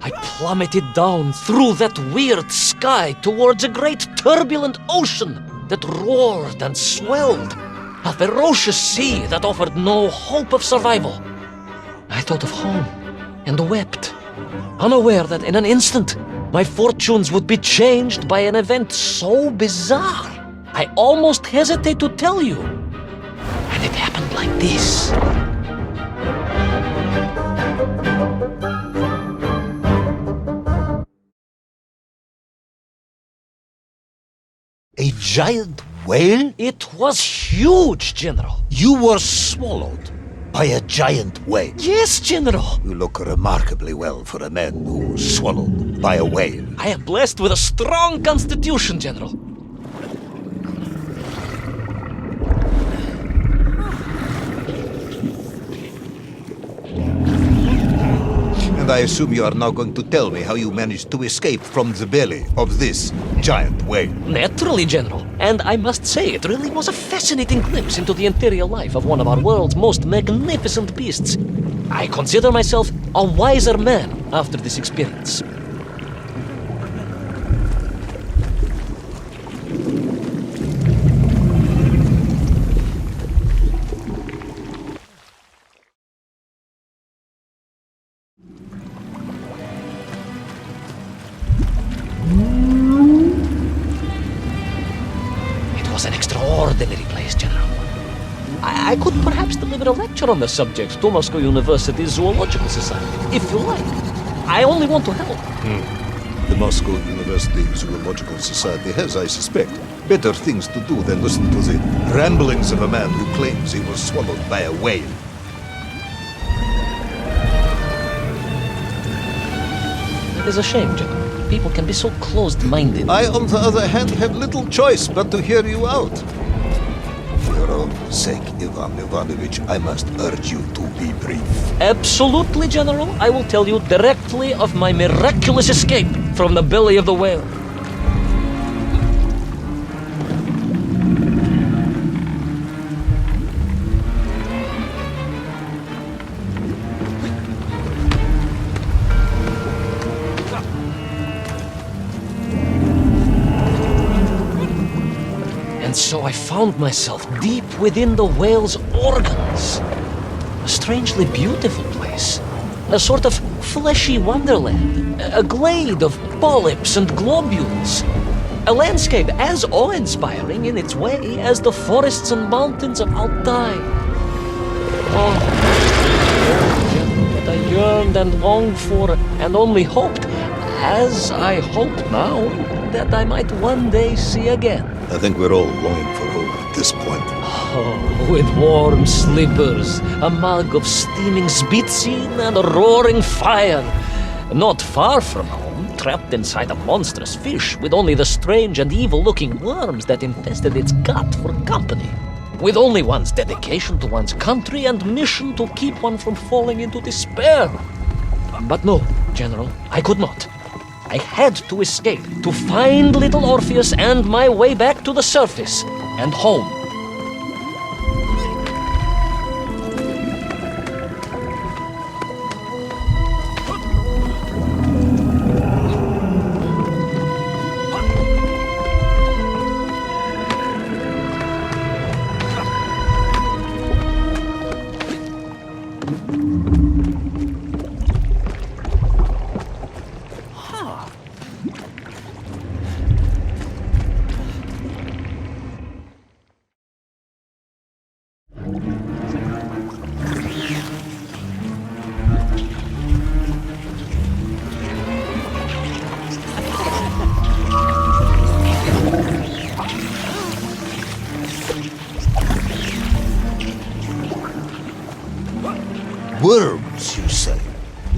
I plummeted down through that weird sky towards a great turbulent ocean that roared and swelled, a ferocious sea that offered no hope of survival. I thought of home and wept, unaware that in an instant my fortunes would be changed by an event so bizarre I almost hesitate to tell you. And it happened like this. A giant whale? It was huge, General. You were swallowed by a giant whale. Yes, General. You look remarkably well for a man who was swallowed by a whale. I am blessed with a strong constitution, General. And I assume you are now going to tell me how you managed to escape from the belly of this giant whale. Naturally, General. And I must say, it really was a fascinating glimpse into the interior life of one of our world's most magnificent beasts. I consider myself a wiser man after this experience. It was an extraordinary place, General. I could perhaps deliver a lecture on the subject to Moscow University's Zoological Society, if you like. I only want to help. The Moscow University Zoological Society has, I suspect, better things to do than listen to the ramblings of a man who claims he was swallowed by a whale. It is a shame, General. People can be so closed-minded. I, on the other hand, have little choice but to hear you out. For your own sake, Ivan Ivanovich, I must urge you to be brief. Absolutely, General. I will tell you directly of my miraculous escape from the belly of the whale. And so I found myself deep within the whale's organs. A strangely beautiful place. A sort of fleshy wonderland. A glade of polyps and globules. A landscape as awe-inspiring in its way as the forests and mountains of Altai. Oh, that I yearned and longed for and only hoped, as I hope now, that I might one day see again. I think we're all longing for home at this point. Oh, with warm slippers, a mug of steaming Spitsin, and a roaring fire. Not far from home, trapped inside a monstrous fish with only the strange and evil-looking worms that infested its gut for company. With only one's dedication to one's country and mission to keep one from falling into despair. But no, General, I could not. I had to escape, to find little Orpheus and my way back to the surface and home. Worms, you say,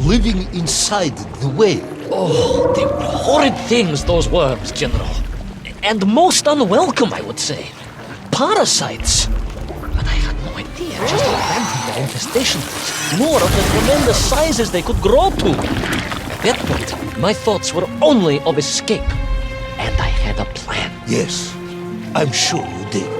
living inside the whale. Oh, they were horrid things, those worms, General. And most unwelcome, I would say. Parasites. But I had no idea just how rampant their infestation was, nor of the tremendous sizes they could grow to. At that point, my thoughts were only of escape. And I had a plan. Yes, I'm sure you did.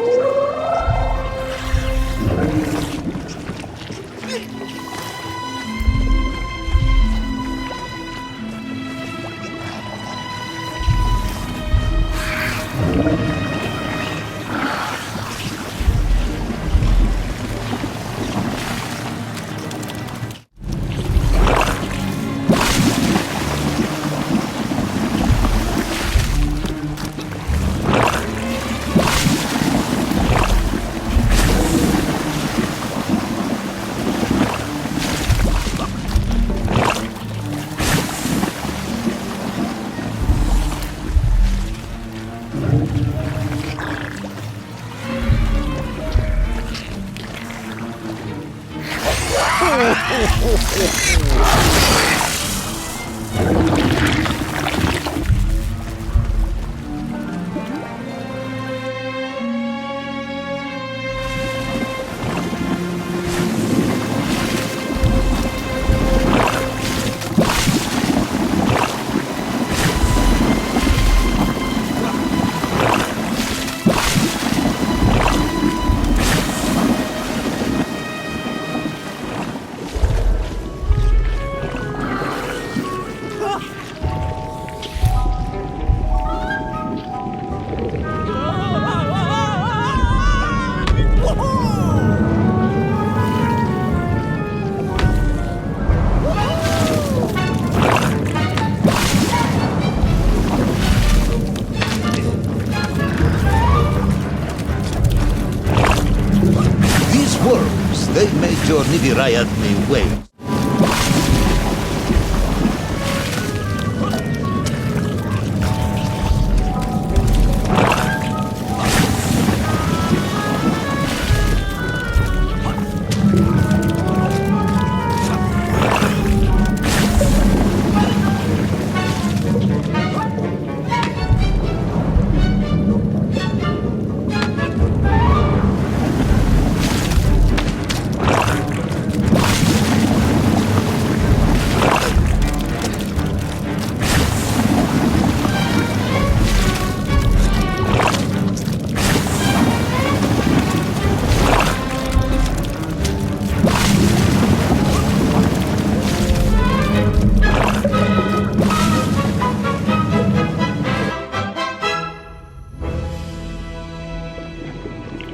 невероятный whale.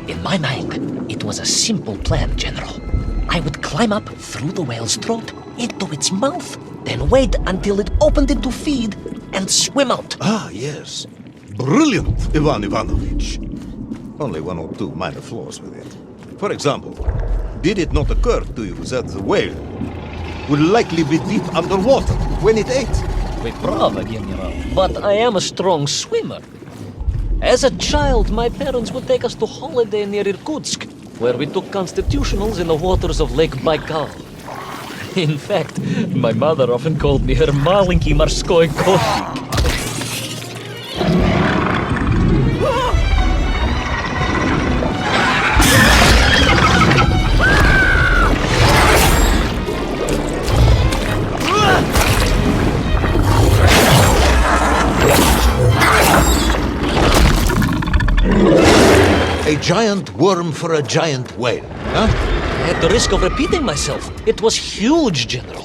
In my mind, it was a simple plan, General. I would climb up through the whale's throat into its mouth, then wait until it opened it to feed and swim out. Ah, yes. Brilliant, Ivan Ivanovich. Only one or two minor flaws with it. For example, did it not occur to you that the whale would likely be deep underwater when it ate? Вы правы, General, but I am a strong swimmer. As a child, my parents would take us to holiday near Irkutsk, where we took constitutionals in the waters of Lake Baikal. In fact, my mother often called me her маленький морской котик. A giant worm for a giant whale, huh? At the risk of repeating myself, it was huge, General.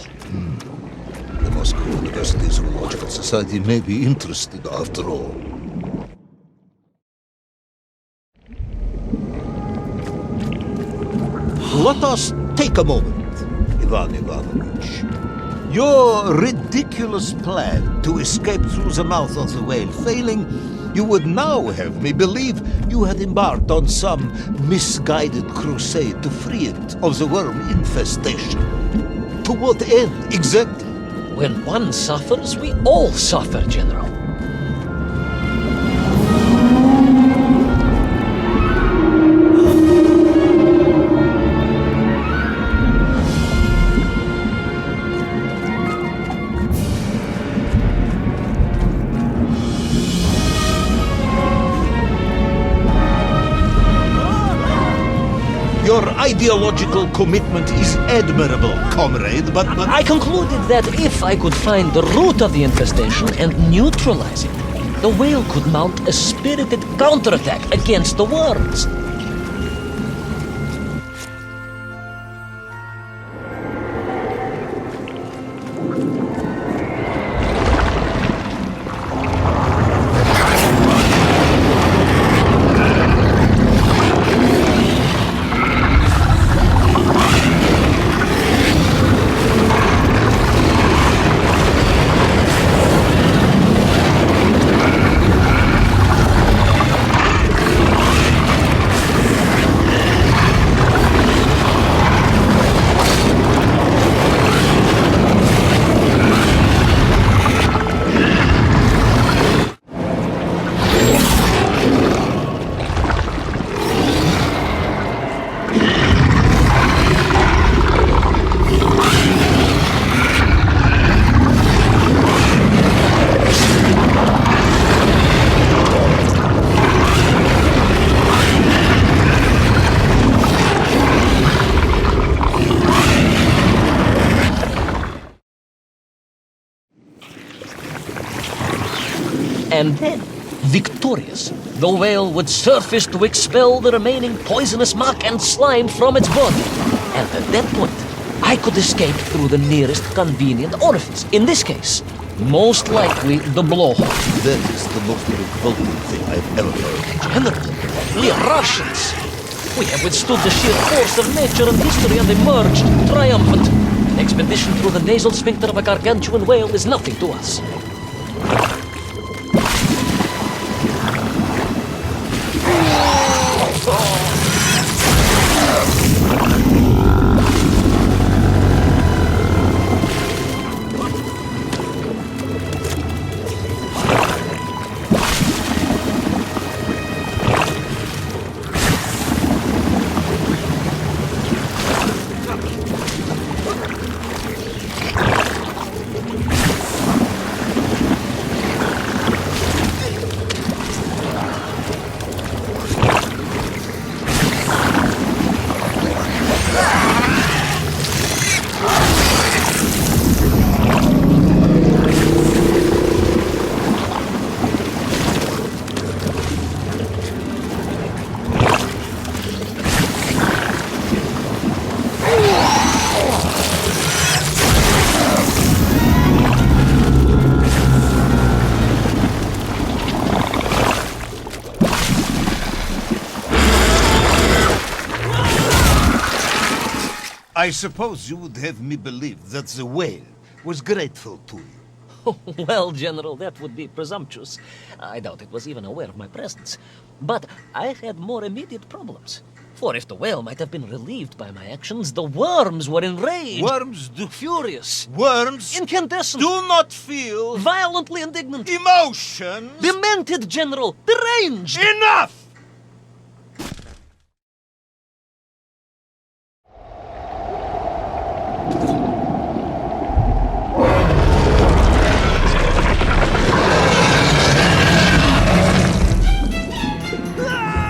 The Moscow University Zoological Society may be interested after all. Let us take a moment, Ivan Ivanovich. Your ridiculous plan to escape through the mouth of the whale failing, you would now have me believe you had embarked on some misguided crusade to free it of the worm infestation. To what end, exactly? When one suffers, we all suffer, General. Your ideological commitment is admirable, comrade, but... I concluded that if I could find the root of the infestation and neutralize it, the whale could mount a spirited counterattack against the worms. And then, victorious, the whale would surface to expel the remaining poisonous muck and slime from its body. And at that point, I could escape through the nearest convenient orifice. In this case, most likely the blowhole. That is the most revolting thing I've ever heard. General, we are Russians. We have withstood the sheer force of nature and history and emerged triumphant. An expedition through the nasal sphincter of a gargantuan whale is nothing to us. I suppose you would have me believe that the whale was grateful to you. Well, General, that would be presumptuous. I doubt it was even aware of my presence. But I had more immediate problems. For if the whale might have been relieved by my actions, the worms were enraged. Worms do... Furious. Worms Incandescent. do not feel... Violently indignant. emotions. Demented, General. Deranged. Enough!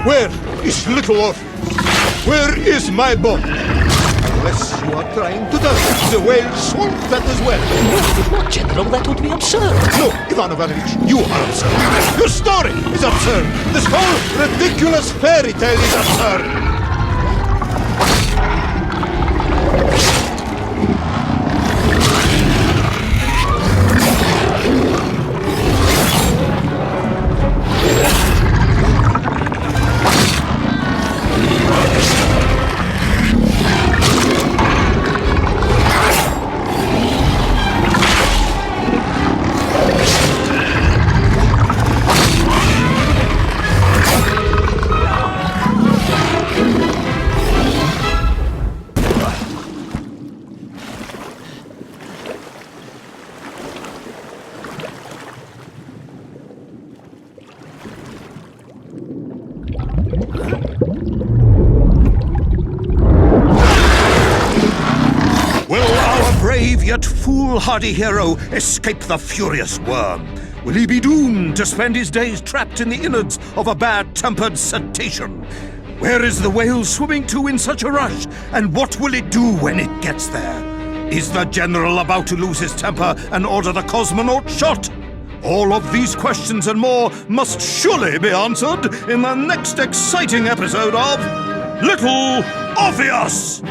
Where is little Orpheus? Where is my bomb? Unless you are trying to tell me the whale swallowed that as well. No, General, that would be absurd. No, Ivan Ivanovich, you are absurd. Your story is absurd. This whole ridiculous fairy tale is absurd. Brave yet foolhardy hero escape the furious worm? Will he be doomed to spend his days trapped in the innards of a bad-tempered cetacean? Where is the whale swimming to in such a rush, and what will it do when it gets there? Is the general about to lose his temper and order the cosmonaut shot? All of these questions and more must surely be answered in the next exciting episode of Little Orpheus!